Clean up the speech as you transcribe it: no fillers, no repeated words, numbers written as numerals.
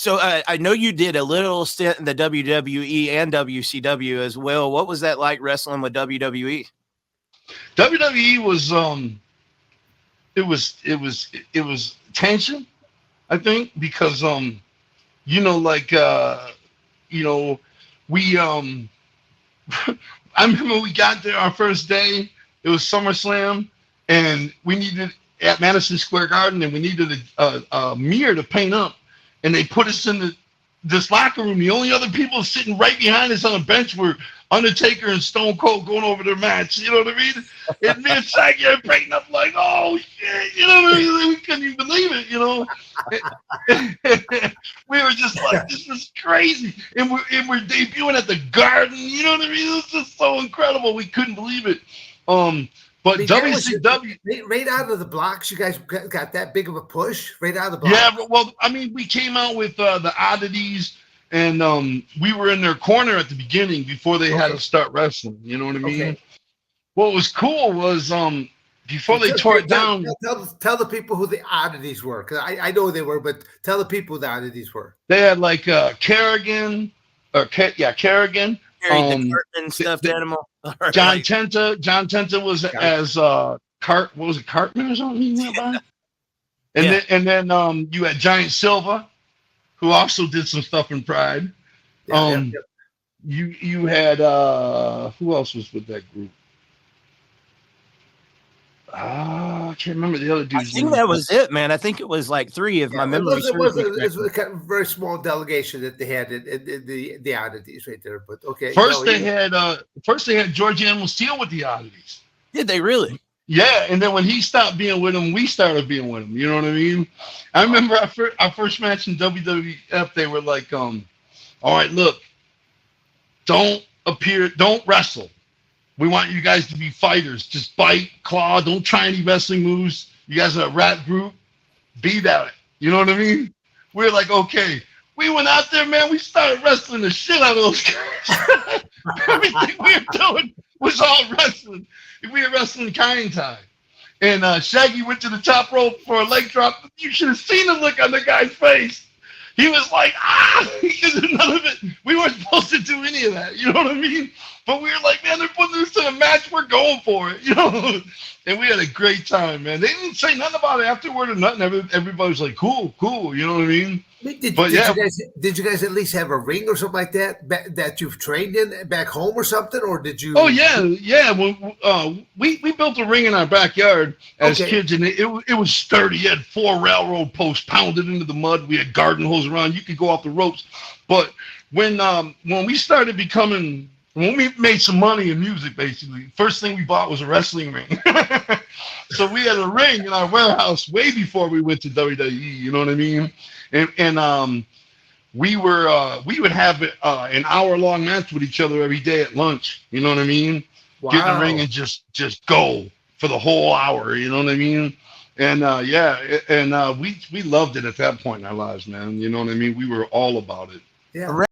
So I know you did a little stint in the WWE and WCW as well. What was that like wrestling with WWE? WWE was tension, I think, because you know, like you know, we I remember we got there our first day. It was SummerSlam, and we needed at Madison Square Garden, and we needed a mirror to paint up, and they put us in this locker room. The only other people sitting right behind us on a bench were Undertaker and Stone Cold going over their match. You know what I mean? And me and Shaggy are painting up like, oh shit, you know what I mean? We couldn't even believe it, you know. We were just like, this is crazy. And we're debuting at the Garden, you know what I mean? It was just so incredible. We couldn't believe it. But WCW, right out of the blocks, you guys got that big of a push right out of the blocks. Yeah, well, I mean, we came out with the Oddities, and we were in their corner at the beginning before they had to start wrestling. You know what I mean? Okay. What was cool was before they tore it down. Tell the people who the Oddities were, because I know they were, but tell the people who the Oddities were. They had like Kerrigan, Kerrigan. The Cartman stuffed animal. John Tenta was as what was it, Cartman or something he went by? And then you had Giant Silva, who also did some stuff in Pride. You had who else was with that group? I can't remember the other dudes. I think that was it, man. I think it was like 3 of my memory. It was a kind of very small delegation that they had the Oddities right there. But okay. First they had George Animal Steel with the Oddities. Did they really? Yeah, and then when he stopped being with them, we started being with him. You know what I mean? I remember our first match in WWF. They were like, "All right, look, don't wrestle. We want you guys to be fighters. Just bite, claw. Don't try any wrestling moves. You guys are a rap group. Be that. You know what I mean?" We were like, okay. We went out there, man. We started wrestling the shit out of those guys. Everything we were doing was all wrestling. We were wrestling Kind Time. And Shaggy went to the top rope for a leg drop. You should have seen the look on the guy's face. He was like, he could do none of it. We weren't supposed to do any of that. You know what I mean? But we were like, man, they're putting this in a match. We're going for it, you know? And we had a great time, man. They didn't say nothing about it afterward or nothing. Everybody was like, cool, you know what I mean? Did you guys at least have a ring or something like that that you've trained in back home or something? Or did you? Oh, yeah. Well, we built a ring in our backyard as kids, and it was sturdy. You had 4 railroad posts pounded into the mud. We had garden hose around. You could go off the ropes. But when we started when we made some money in music, basically, first thing we bought was a wrestling ring. So we had a ring in our warehouse way before we went to WWE. You know what I mean? And we would have an hour-long match with each other every day at lunch. You know what I mean? Wow. Get in the ring and just go for the whole hour. You know what I mean? And we loved it at that point in our lives, man. You know what I mean? We were all about it. Yeah.